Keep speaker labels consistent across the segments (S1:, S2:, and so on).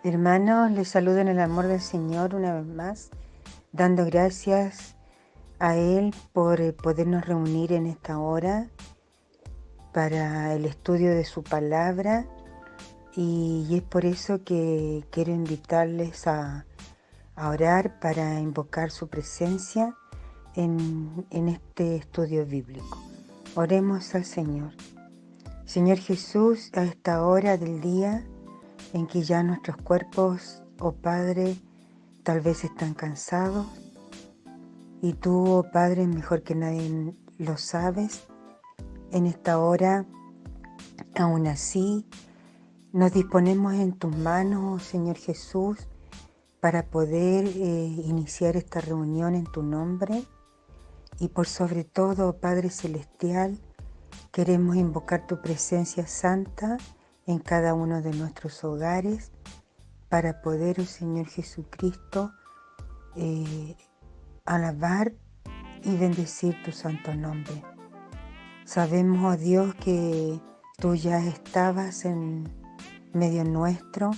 S1: Hermanos, les saludo en el amor del Señor una vez más, dando gracias a Él por podernos reunir en esta hora para el estudio de su palabra, y es por eso que quiero invitarles a orar para invocar su presencia en este estudio bíblico. Oremos al Señor. Señor Jesús, a esta hora del día en que ya nuestros cuerpos, oh Padre, tal vez están cansados, y tú, oh Padre, mejor que nadie lo sabes, en esta hora, aún así, nos disponemos en tus manos, oh Señor Jesús, para poder iniciar esta reunión en tu nombre, y por sobre todo, oh Padre Celestial, queremos invocar tu presencia santa en cada uno de nuestros hogares, para poder, oh Señor Jesucristo, alabar y bendecir tu santo nombre. Sabemos, oh Dios, que tú ya estabas en medio nuestro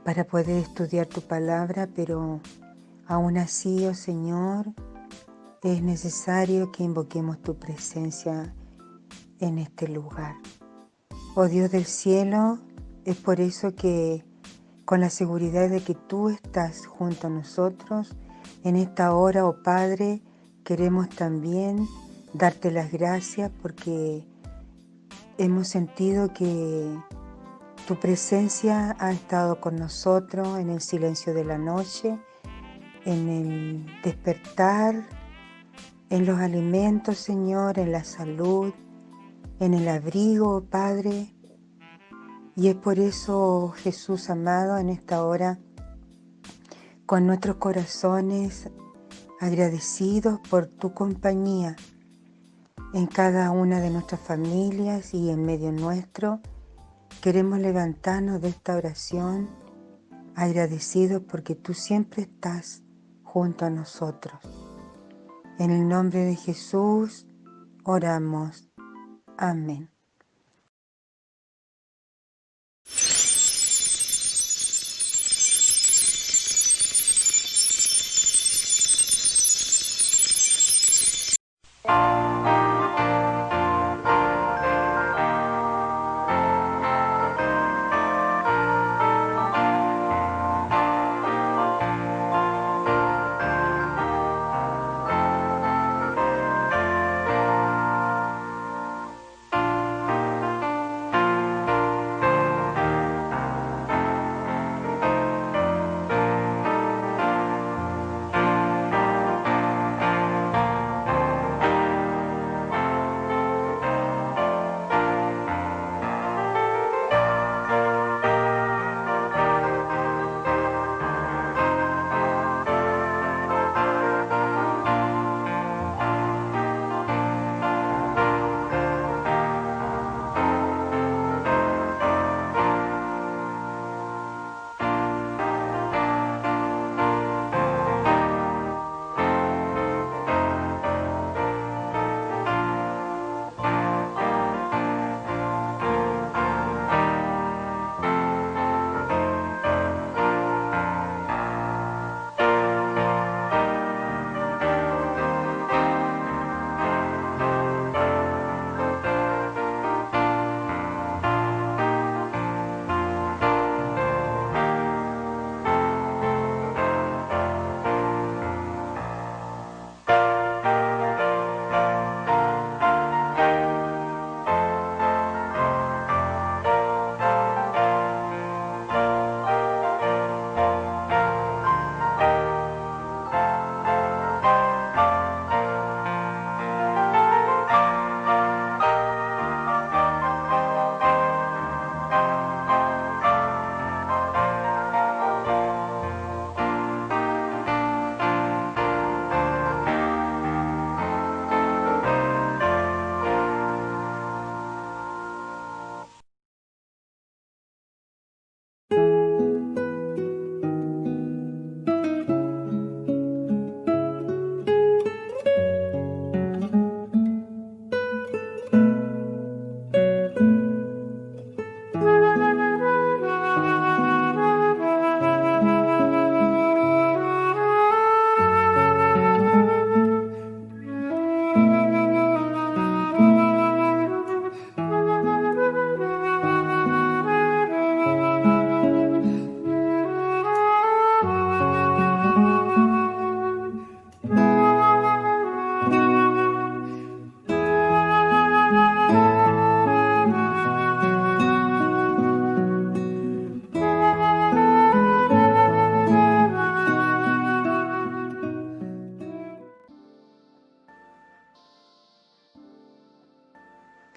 S1: para poder estudiar tu palabra, pero aún así, oh Señor, es necesario que invoquemos tu presencia en este lugar. Oh Dios del cielo, es por eso que con la seguridad de que tú estás junto a nosotros, en esta hora, oh Padre, queremos también darte las gracias porque hemos sentido que tu presencia ha estado con nosotros en el silencio de la noche, en el despertar, en los alimentos, Señor, en la salud, en el abrigo, oh Padre. Y es por eso, Jesús amado, en esta hora, con nuestros corazones agradecidos por tu compañía en cada una de nuestras familias y en medio nuestro, queremos levantarnos de esta oración agradecidos porque tú siempre estás junto a nosotros. En el nombre de Jesús oramos. Amén.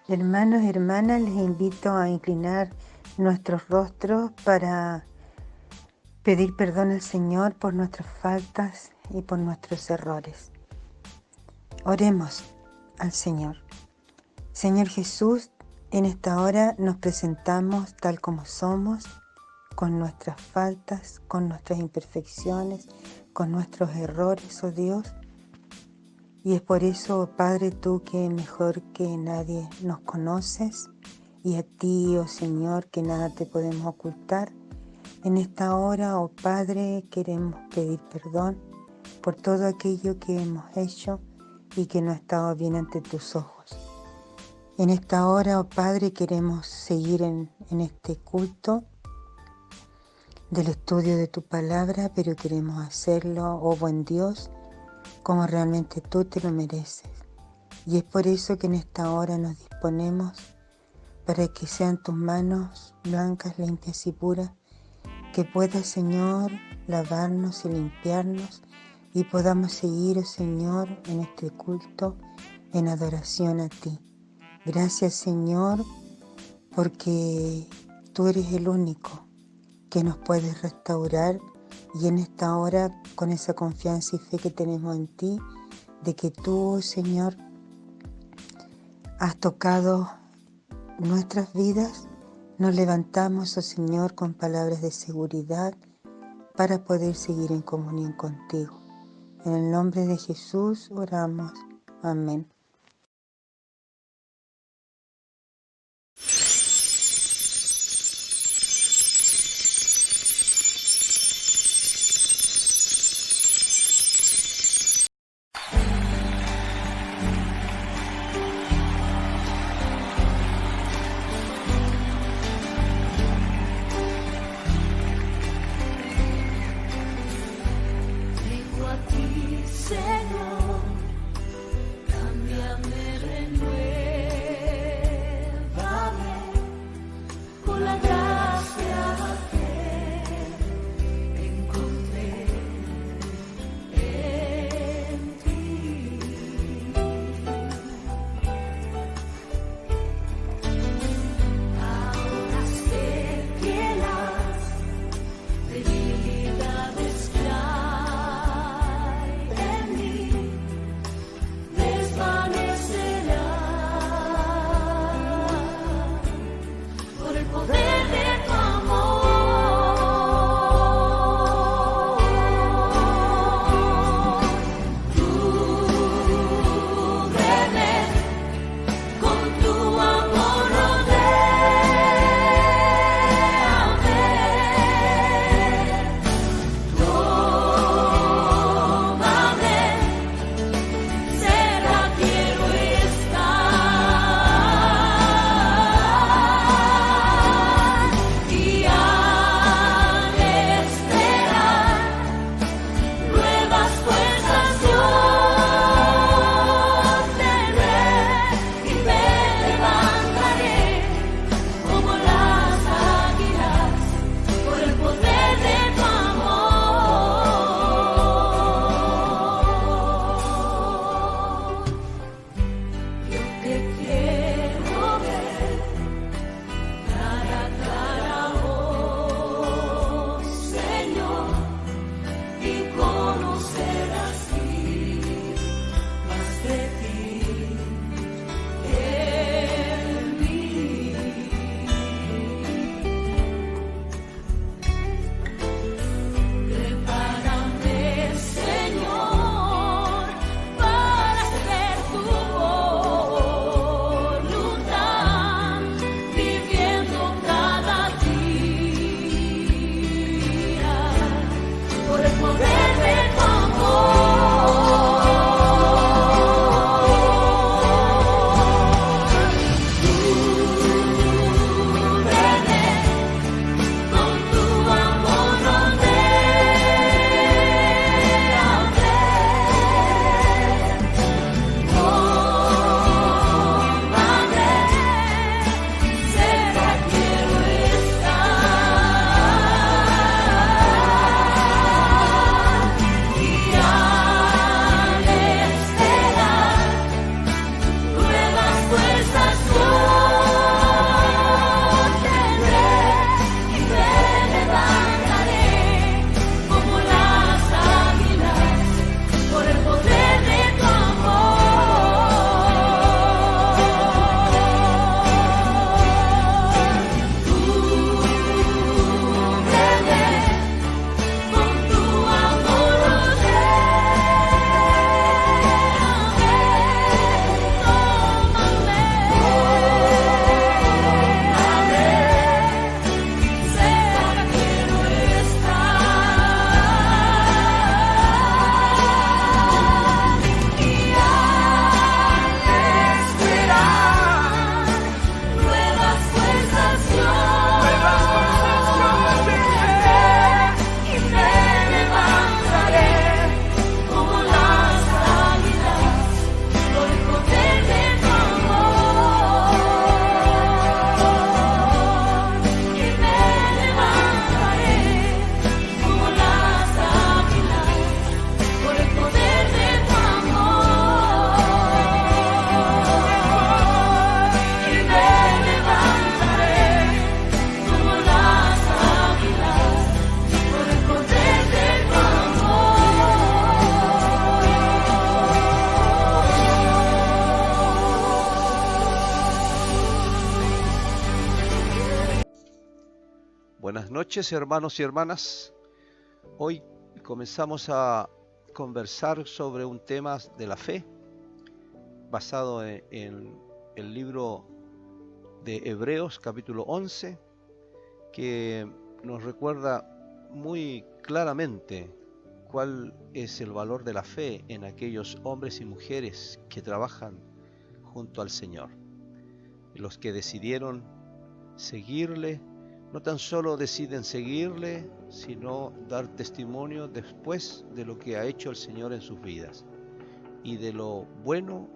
S1: Hermanos y hermanas, les invito a inclinar nuestros rostros para pedir perdón al Señor por nuestras faltas y por nuestros errores. Oremos al Señor. Señor Jesús, en esta hora nos presentamos tal como somos, con nuestras faltas, con nuestras imperfecciones, con nuestros errores, oh Dios. Y es por eso, oh Padre, tú que mejor que nadie nos conoces, y a ti, oh Señor, que nada te podemos ocultar. En esta hora, oh Padre, queremos pedir perdón por todo aquello que hemos hecho y que no ha estado bien ante tus ojos. En esta hora, oh Padre, queremos seguir en este culto del estudio de tu palabra, pero queremos hacerlo, oh buen Dios, como realmente tú te lo mereces. Y es por eso que en esta hora nos disponemos para que sean tus manos blancas, limpias y puras, que puedas, Señor, lavarnos y limpiarnos y podamos seguir, oh Señor, en este culto, en adoración a ti. Gracias, Señor, porque tú eres el único que nos puedes restaurar, y en esta hora, con esa confianza y fe que tenemos en ti, de que tú, Señor, has tocado nuestras vidas, nos levantamos, oh Señor, con palabras de seguridad para poder seguir en comunión contigo. En el nombre de Jesús oramos. Amén.
S2: Vengo a ti, Señor, cambia noches, hermanos y hermanas. Hoy comenzamos a conversar sobre un tema de la fe basado en el libro de Hebreos capítulo 11, que nos recuerda muy claramente cuál es el valor de la fe en aquellos hombres y mujeres que trabajan junto al Señor, los que decidieron seguirle. No tan solo deciden seguirle, sino dar testimonio después de lo que ha hecho el Señor en sus vidas y de lo bueno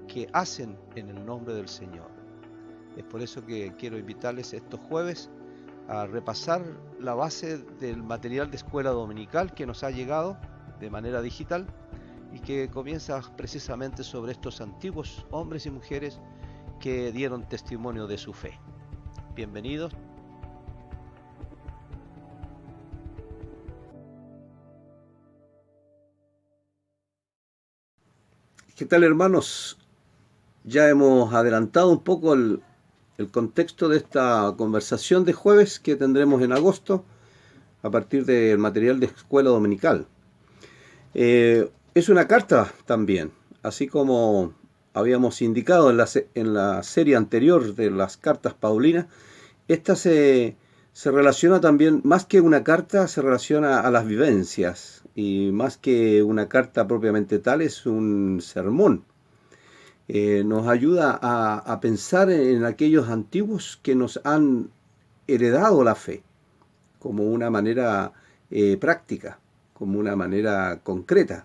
S2: que hacen en el nombre del Señor. Es por eso que quiero invitarles estos jueves a repasar la base del material de escuela dominical que nos ha llegado de manera digital y que comienza precisamente sobre estos antiguos hombres y mujeres que dieron testimonio de su fe. Bienvenidos.
S3: ¿Qué tal, hermanos? Ya hemos adelantado un poco el contexto de esta conversación de jueves que tendremos en agosto a partir del material de escuela dominical. Es una carta también, así como habíamos indicado en la serie anterior de las cartas paulinas. Esta se relaciona también, más que una carta, se relaciona a las vivencias, y más que una carta propiamente tal, es un sermón. Nos ayuda a pensar en aquellos antiguos que nos han heredado la fe como una manera práctica, como una manera concreta.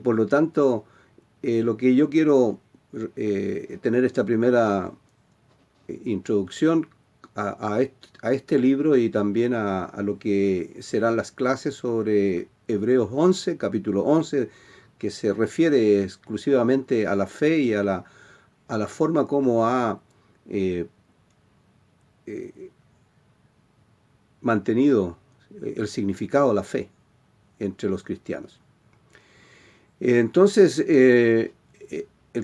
S3: Por lo tanto, lo que yo quiero tener esta primera introducción a este libro y también a lo que serán las clases sobre Hebreos 11, capítulo 11, que se refiere exclusivamente a la fe y a la forma como ha mantenido el significado de la fe entre los cristianos. Entonces, el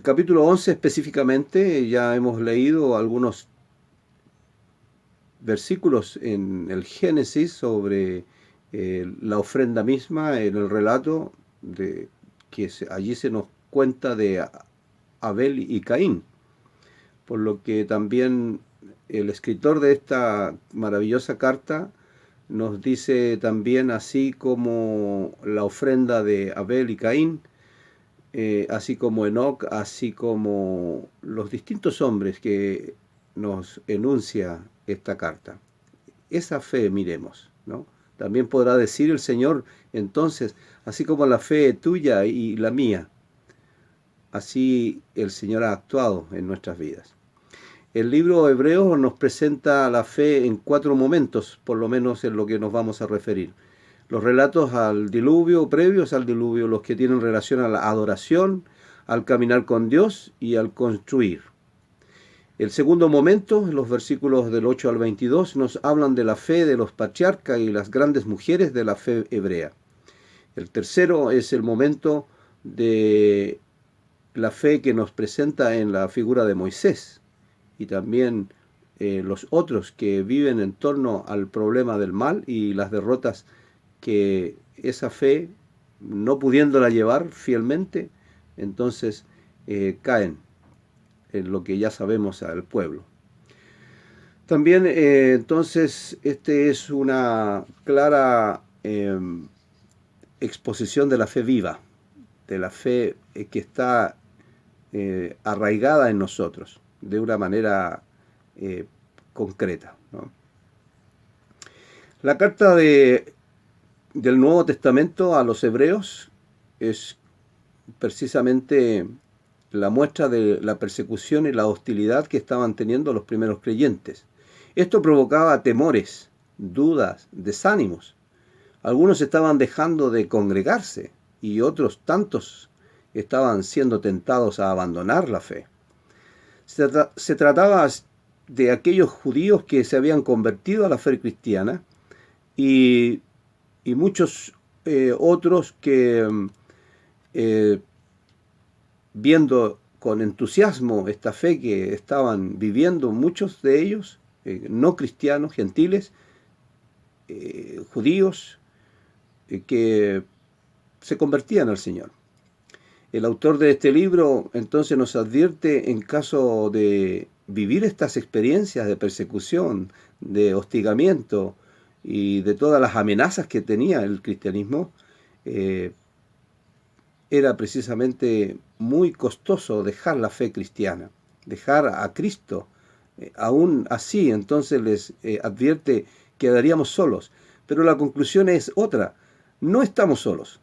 S3: capítulo 11 específicamente, ya hemos leído algunos versículos en el Génesis sobre la ofrenda misma, en el relato de que allí se nos cuenta de Abel y Caín, por lo que también el escritor de esta maravillosa carta nos dice también, así como la ofrenda de Abel y Caín, así como Enoc, así como los distintos hombres que nos enuncia esta carta. Esa fe miremos, ¿no? También podrá decir el Señor, entonces, así como la fe tuya y la mía, así el Señor ha actuado en nuestras vidas. El libro Hebreo nos presenta la fe en 4 momentos, por lo menos en lo que nos vamos a referir. Los relatos al diluvio, previos al diluvio, los que tienen relación a la adoración, al caminar con Dios y al construir. El segundo momento, los versículos del 8 al 22, nos hablan de la fe de los patriarcas y las grandes mujeres de la fe hebrea. El tercero es el momento de la fe que nos presenta en la figura de Moisés y también los otros que viven en torno al problema del mal y las derrotas que esa fe, no pudiéndola llevar fielmente, entonces caen en lo que ya sabemos al pueblo. También entonces este es una clara exposición de la fe viva, de la fe que está arraigada en nosotros de una manera concreta, ¿no? La carta del Nuevo Testamento a los hebreos es precisamente la muestra de la persecución y la hostilidad que estaban teniendo los primeros creyentes. Esto provocaba temores, dudas, desánimos. Algunos estaban dejando de congregarse y otros tantos estaban siendo tentados a abandonar la fe. Se trataba de aquellos judíos que se habían convertido a la fe cristiana y muchos otros que viendo con entusiasmo esta fe que estaban viviendo muchos de ellos, no cristianos, gentiles, judíos que se convertían al Señor. El autor de este libro entonces nos advierte en caso de vivir estas experiencias de persecución, de hostigamiento y de todas las amenazas que tenía el cristianismo, era precisamente muy costoso dejar la fe cristiana, dejar a Cristo. Aún así, entonces les advierte que quedaríamos solos. Pero la conclusión es otra, no estamos solos,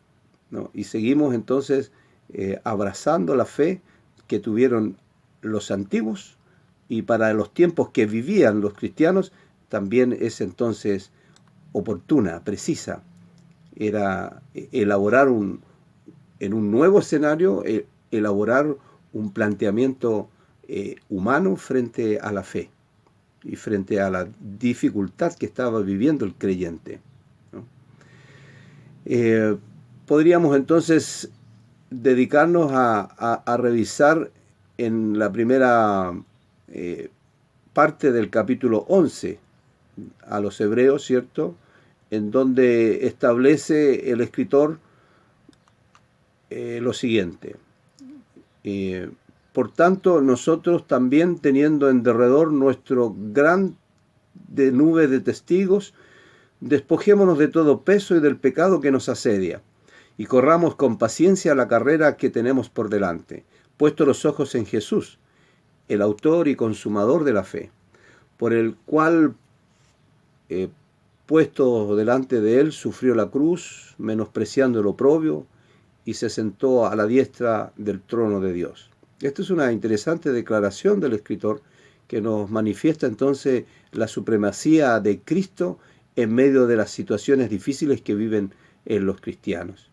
S3: ¿no? Y seguimos entonces abrazando la fe que tuvieron los antiguos, y para los tiempos que vivían los cristianos también es entonces oportuna, precisa. Era elaborar en un nuevo escenario, elaborar un planteamiento humano frente a la fe y frente a la dificultad que estaba viviendo el creyente, ¿no? Podríamos entonces dedicarnos a revisar en la primera parte del capítulo 11 a los Hebreos, ¿cierto?, en donde establece el escritor lo siguiente: por tanto, nosotros también, teniendo en derredor nuestro gran nube de testigos, despojémonos de todo peso y del pecado que nos asedia, y corramos con paciencia la carrera que tenemos por delante, puesto los ojos en Jesús, el autor y consumador de la fe, por el cual, puesto delante de él, sufrió la cruz, menospreciando el oprobio, y se sentó a la diestra del trono de Dios. Esta es una interesante declaración del escritor que nos manifiesta entonces la supremacía de Cristo en medio de las situaciones difíciles que viven los cristianos.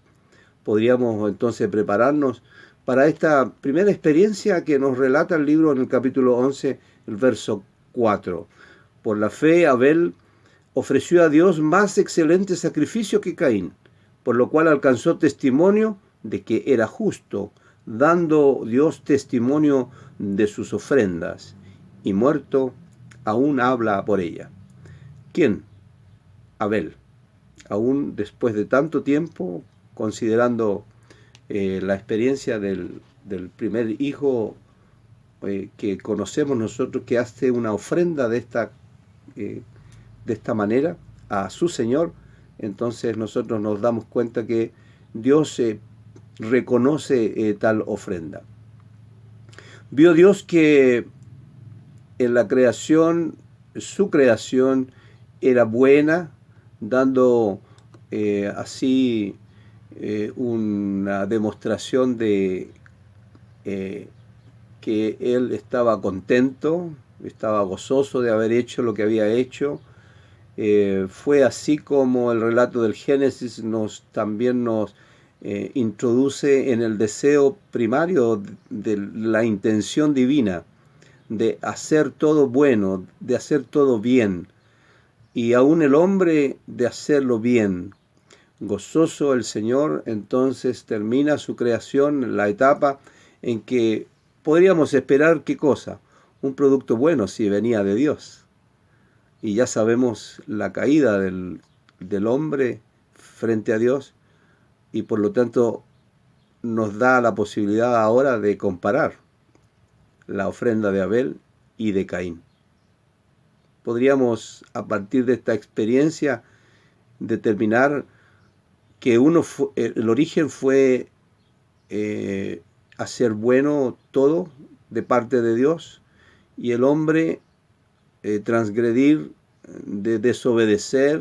S3: Podríamos entonces prepararnos para esta primera experiencia que nos relata el libro en el capítulo 11, el verso 4. Por la fe, Abel ofreció a Dios más excelente sacrificio que Caín, por lo cual alcanzó testimonio de que era justo, dando Dios testimonio de sus ofrendas, y muerto aún habla por ella. ¿Quién? Abel. Aún después de tanto tiempo, considerando la experiencia del primer hijo que conocemos nosotros, que hace una ofrenda de esta manera a su Señor, entonces nosotros nos damos cuenta que Dios reconoce tal ofrenda. Vio Dios que en la creación, su creación era buena, dando así una demostración de que él estaba contento, estaba gozoso de haber hecho lo que había hecho. Fue así como el relato del Génesis también nos introduce en el deseo primario de la intención divina de hacer todo bueno, de hacer todo bien, y aún el hombre de hacerlo bien. Gozoso el Señor, entonces termina su creación, la etapa en que podríamos esperar, ¿qué cosa? Un producto bueno si venía de Dios. Y ya sabemos la caída del hombre frente a Dios, y por lo tanto nos da la posibilidad ahora de comparar la ofrenda de Abel y de Caín. Podríamos, a partir de esta experiencia, determinar que el origen fue hacer bueno todo de parte de Dios, y el hombre transgredir, de desobedecer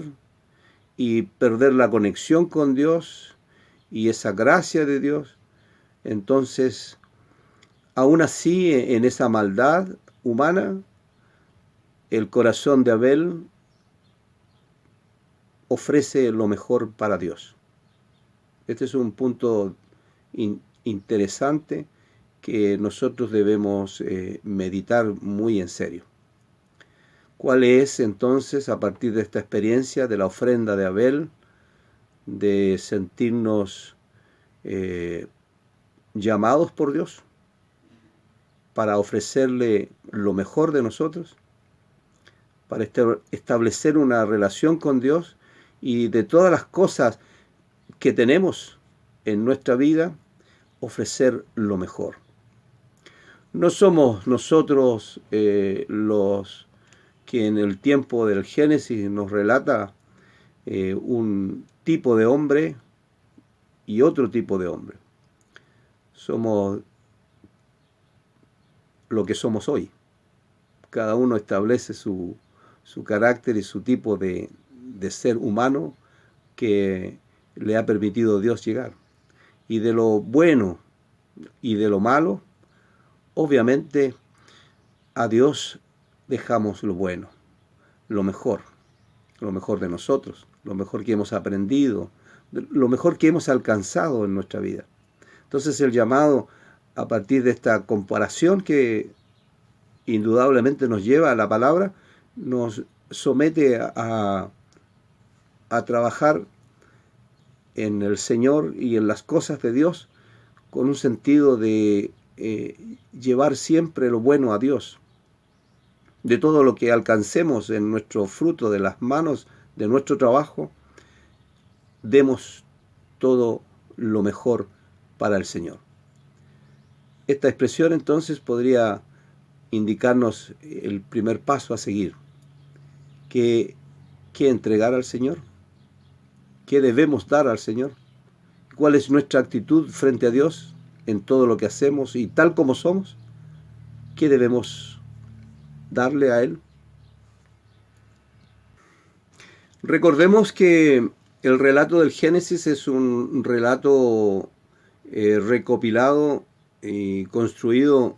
S3: y perder la conexión con Dios y esa gracia de Dios. Entonces, aún así, en esa maldad humana, el corazón de Abel ofrece lo mejor para Dios. Este es un punto interesante que nosotros debemos meditar muy en serio. ¿Cuál es entonces, a partir de esta experiencia de la ofrenda de Abel, de sentirnos llamados por Dios para ofrecerle lo mejor de nosotros, para establecer una relación con Dios y de todas las cosas que tenemos en nuestra vida, ofrecer lo mejor. No somos nosotros los que en el tiempo del Génesis nos relata un tipo de hombre y otro tipo de hombre. Somos lo que somos hoy. Cada uno establece su carácter y su tipo de ser humano que le ha permitido Dios llegar. Y de lo bueno y de lo malo, obviamente a Dios dejamos lo bueno, lo mejor de nosotros, lo mejor que hemos aprendido, lo mejor que hemos alcanzado en nuestra vida. Entonces el llamado a partir de esta comparación que indudablemente nos lleva a la palabra, nos somete a trabajar en el Señor y en las cosas de Dios con un sentido de llevar siempre lo bueno a Dios. De todo lo que alcancemos en nuestro fruto de las manos de nuestro trabajo, demos todo lo mejor para el Señor. Esta expresión entonces podría indicarnos el primer paso a seguir. ¿Qué entregar al Señor? ¿Qué debemos dar al Señor? ¿Cuál es nuestra actitud frente a Dios en todo lo que hacemos y tal como somos? ¿Qué debemos darle a Él? Recordemos que el relato del Génesis es un relato recopilado y construido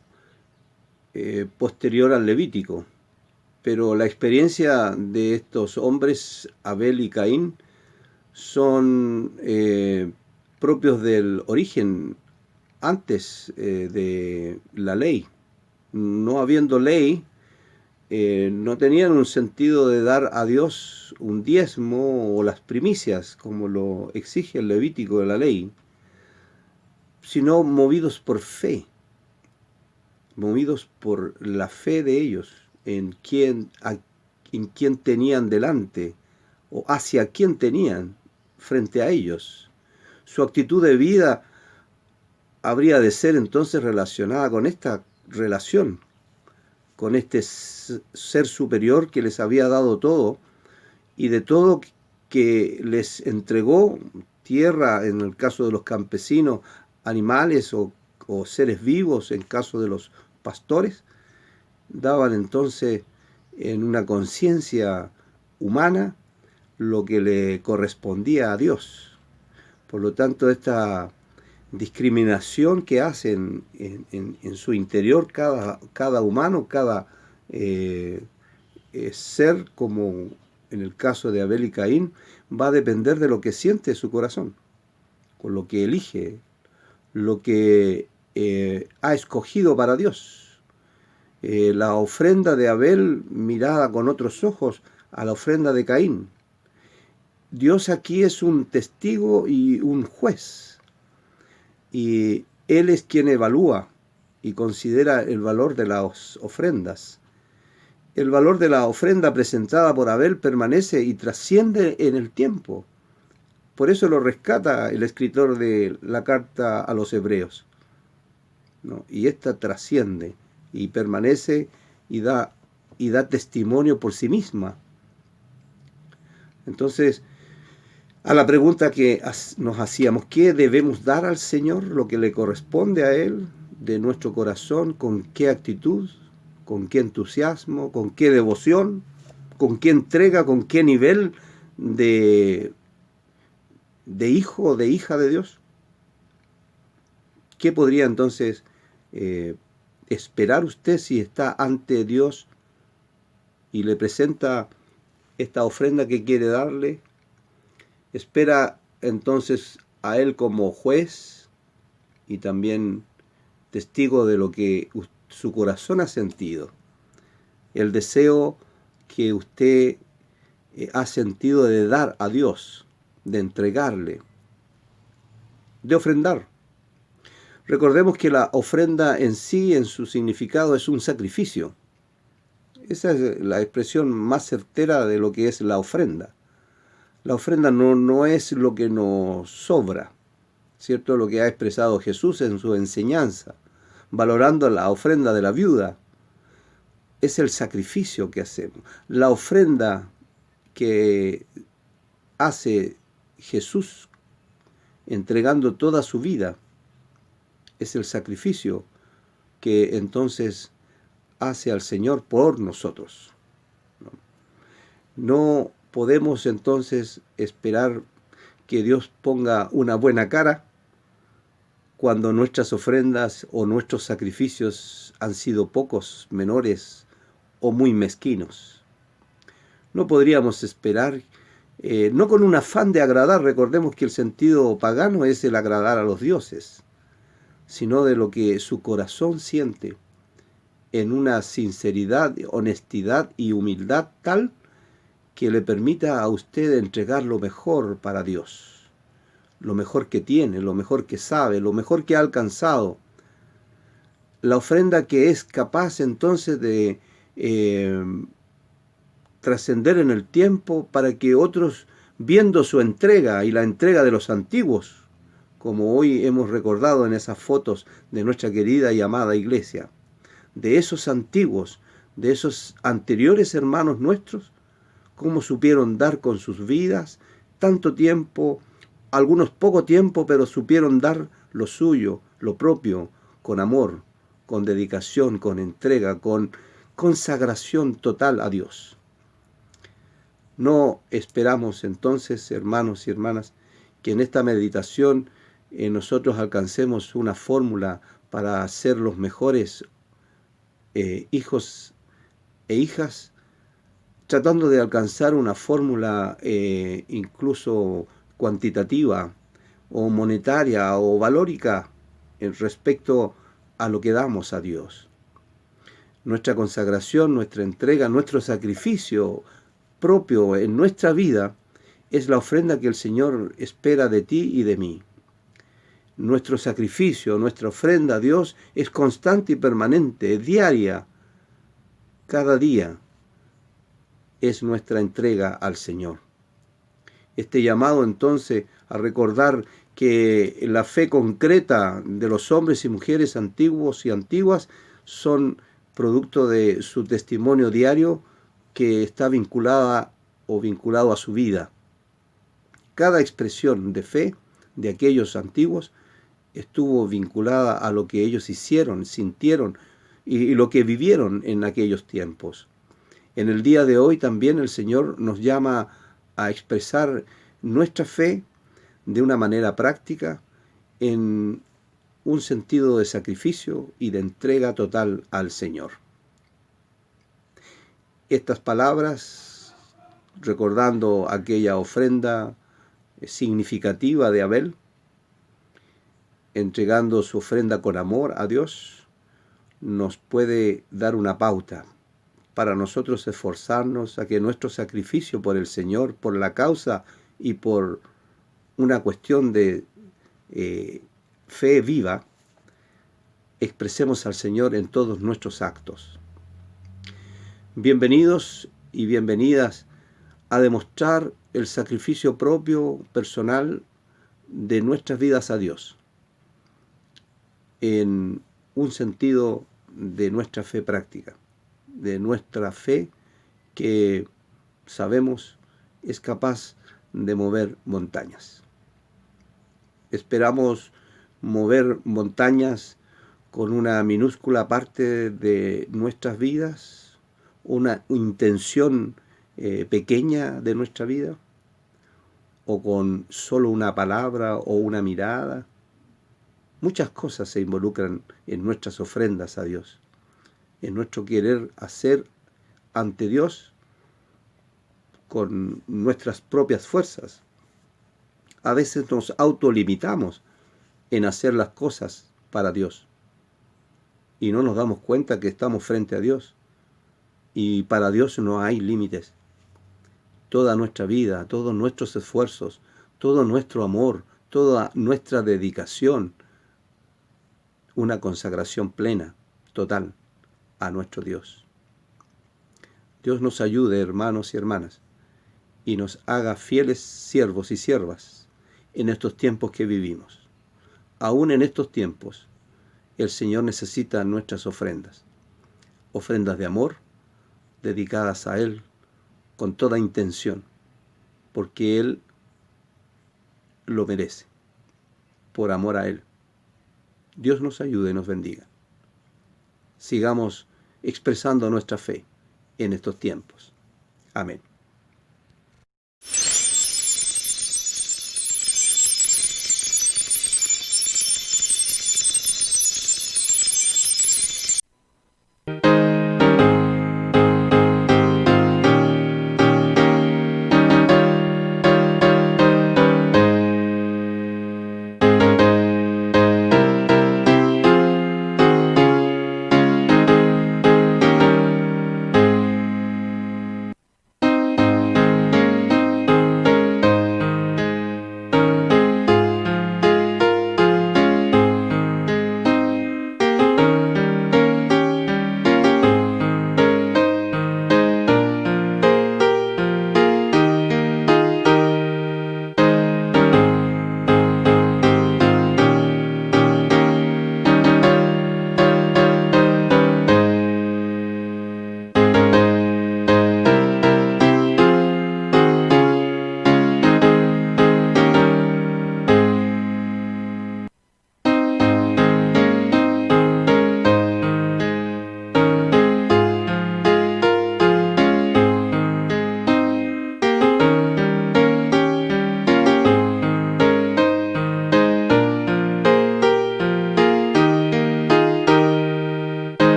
S3: posterior al Levítico, pero la experiencia de estos hombres, Abel y Caín, son propios del origen, antes de la ley. No habiendo ley, no tenían un sentido de dar a Dios un diezmo o las primicias, como lo exige el Levítico de la ley, sino movidos por fe, movidos por la fe de ellos en quién tenían delante o hacia quién tenían frente a ellos. Su actitud de vida habría de ser entonces relacionada con esta relación, con este ser superior que les había dado todo y de todo que les entregó, tierra en el caso de los campesinos, animales o seres vivos en caso de los pastores, daban entonces en una conciencia humana lo que le correspondía a Dios. Por lo tanto, esta discriminación que hacen en su interior cada humano, cada ser, como en el caso de Abel y Caín, va a depender de lo que siente su corazón, con lo que elige, lo que ha escogido para Dios. La ofrenda de Abel mirada con otros ojos a la ofrenda de Caín. Dios aquí es un testigo y un juez, y Él es quien evalúa y considera el valor de las ofrendas. El valor de la ofrenda presentada por Abel permanece y trasciende en el tiempo. Por eso lo rescata el escritor de la carta a los Hebreos, ¿no? Y esta trasciende y permanece y da testimonio por sí misma. Entonces, a la pregunta que nos hacíamos, ¿qué debemos dar al Señor? Lo que le corresponde a Él, de nuestro corazón, con qué actitud, con qué entusiasmo, con qué devoción, con qué entrega, con qué nivel de hijo o de hija de Dios. ¿Qué podría entonces esperar usted si está ante Dios y le presenta esta ofrenda que quiere darle? Espera entonces a Él como juez y también testigo de lo que su corazón ha sentido. El deseo que usted ha sentido de dar a Dios, de entregarle, de ofrendar. Recordemos que la ofrenda en sí, en su significado, es un sacrificio. Esa es la expresión más certera de lo que es la ofrenda. La ofrenda no es lo que nos sobra, ¿cierto? Lo que ha expresado Jesús en su enseñanza, valorando la ofrenda de la viuda. Es el sacrificio que hacemos. La ofrenda que hace Jesús entregando toda su vida es el sacrificio que entonces hace al Señor por nosotros. No podemos entonces esperar que Dios ponga una buena cara cuando nuestras ofrendas o nuestros sacrificios han sido pocos, menores o muy mezquinos. No podríamos esperar, no con un afán de agradar, recordemos que el sentido pagano es el agradar a los dioses, sino de lo que su corazón siente en una sinceridad, honestidad y humildad tal que le permita a usted entregar lo mejor para Dios, lo mejor que tiene, lo mejor que sabe, lo mejor que ha alcanzado. La ofrenda que es capaz entonces de trascender en el tiempo para que otros, viendo su entrega y la entrega de los antiguos, como hoy hemos recordado en esas fotos de nuestra querida y amada iglesia, de esos antiguos, de esos anteriores hermanos nuestros, cómo supieron dar con sus vidas tanto tiempo, algunos poco tiempo, pero supieron dar lo suyo, lo propio, con amor, con dedicación, con entrega, con consagración total a Dios. No esperamos entonces, hermanos y hermanas, que en esta meditación nosotros alcancemos una fórmula para ser los mejores hijos e hijas, tratando de alcanzar una fórmula incluso cuantitativa o monetaria o valórica respecto a lo que damos a Dios. Nuestra consagración, nuestra entrega, nuestro sacrificio propio en nuestra vida es la ofrenda que el Señor espera de ti y de mí. Nuestro sacrificio, nuestra ofrenda a Dios es constante y permanente, es diaria, cada día es nuestra entrega al Señor. Este llamado entonces a recordar que la fe concreta de los hombres y mujeres antiguos y antiguas son producto de su testimonio diario que está vinculada o vinculado a su vida. Cada expresión de fe de aquellos antiguos estuvo vinculada a lo que ellos hicieron, sintieron y lo que vivieron en aquellos tiempos. En el día de hoy también el Señor nos llama a expresar nuestra fe de una manera práctica en un sentido de sacrificio y de entrega total al Señor. Estas palabras, recordando aquella ofrenda significativa de Abel, entregando su ofrenda con amor a Dios, nos puede dar una pauta para nosotros esforzarnos a que nuestro sacrificio por el Señor, por la causa y por una cuestión de fe viva, expresemos al Señor en todos nuestros actos. Bienvenidos y bienvenidas a demostrar el sacrificio propio, personal, de nuestras vidas a Dios, en un sentido de nuestra fe práctica, de nuestra fe que sabemos es capaz de mover montañas. Esperamos mover montañas con una minúscula parte de nuestras vidas, una intención pequeña de nuestra vida, o con solo una palabra o una mirada. Muchas cosas se involucran en nuestras ofrendas a Dios, en nuestro querer hacer ante Dios con nuestras propias fuerzas. A veces nos autolimitamos en hacer las cosas para Dios y no nos damos cuenta que estamos frente a Dios, y para Dios no hay límites. Toda nuestra vida, todos nuestros esfuerzos, todo nuestro amor, toda nuestra dedicación, una consagración plena, total, a nuestro Dios. Dios nos ayude, hermanos y hermanas, y nos haga fieles siervos y siervas en estos tiempos que vivimos. Aún en estos tiempos, el Señor necesita nuestras ofrendas de amor, dedicadas a Él con toda intención, porque Él lo merece, por amor a Él. Dios nos ayude y nos bendiga. Sigamos expresando nuestra fe en estos tiempos. Amén.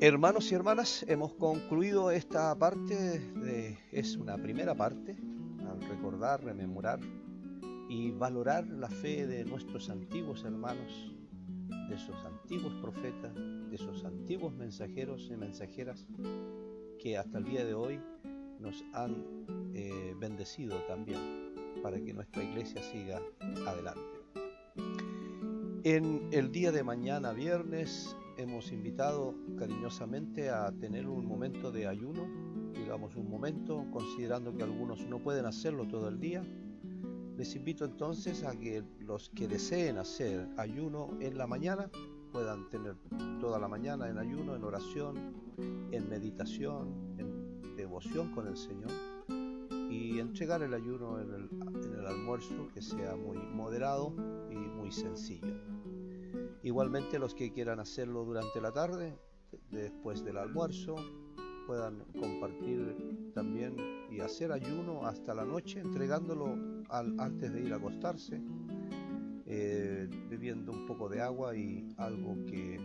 S2: Hermanos y hermanas, hemos concluido esta parte, es una primera parte, al recordar, rememorar y valorar la fe de nuestros antiguos hermanos, de esos antiguos profetas, de esos antiguos mensajeros y mensajeras que hasta el día de hoy nos han bendecido también para que nuestra iglesia siga adelante. En el día de mañana, viernes, hemos invitado cariñosamente a tener un momento de ayuno, digamos un momento, considerando que algunos no pueden hacerlo todo el día. Les invito entonces a que los que deseen hacer ayuno en la mañana puedan tener toda la mañana en ayuno, en oración, en meditación, en devoción con el Señor, y entregar el ayuno en el almuerzo, que sea muy moderado y muy sencillo. Igualmente los que quieran hacerlo durante la tarde, después del almuerzo, puedan compartir también y hacer ayuno hasta la noche, entregándolo antes de ir a acostarse, bebiendo un poco de agua y algo que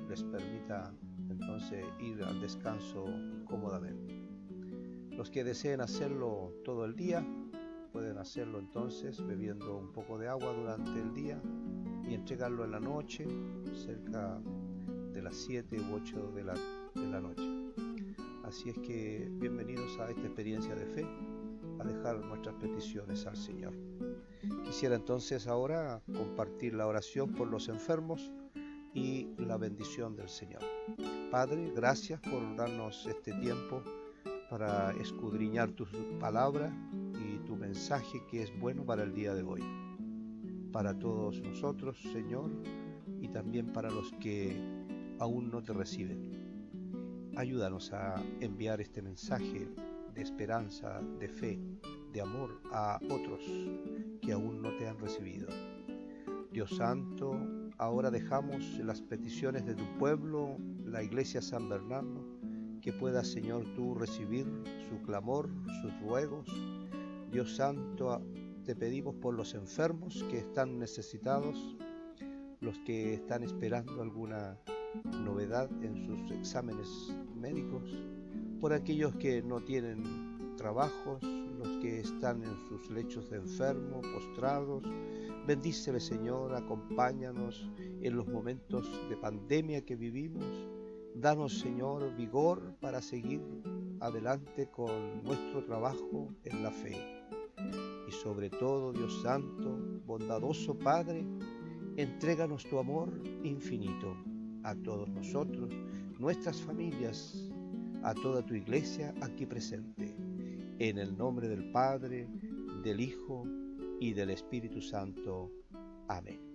S2: les permita entonces ir al descanso cómodamente. Los que deseen hacerlo todo el día, pueden hacerlo entonces bebiendo un poco de agua durante el día y entregarlo en la noche, cerca de las 7 u 8 de la noche. Así es que bienvenidos a esta experiencia de fe, a dejar nuestras peticiones al Señor. Quisiera entonces ahora compartir la oración por los enfermos y la bendición del Señor. Padre, gracias por darnos este tiempo para escudriñar tu palabra y tu mensaje, que es bueno para el día de hoy. Para todos nosotros, Señor, y también para los que aún no te reciben. Ayúdanos a enviar este mensaje de esperanza, de fe, de amor a otros que aún no te han recibido. Dios Santo, ahora dejamos las peticiones de tu pueblo, la Iglesia San Bernardo, que puedas, Señor, tú recibir su clamor, sus ruegos. Dios Santo, te pedimos por los enfermos que están necesitados, los que están esperando alguna novedad en sus exámenes médicos, por aquellos que no tienen trabajos, los que están en sus lechos de enfermo, postrados. Bendícele, Señor, acompáñanos en los momentos de pandemia que vivimos. Danos, Señor, vigor para seguir adelante con nuestro trabajo en la fe. Y sobre todo, Dios Santo, bondadoso Padre, entréganos tu amor infinito a todos nosotros, nuestras familias, a toda tu Iglesia aquí presente. En el nombre del Padre, del Hijo y del Espíritu Santo. Amén.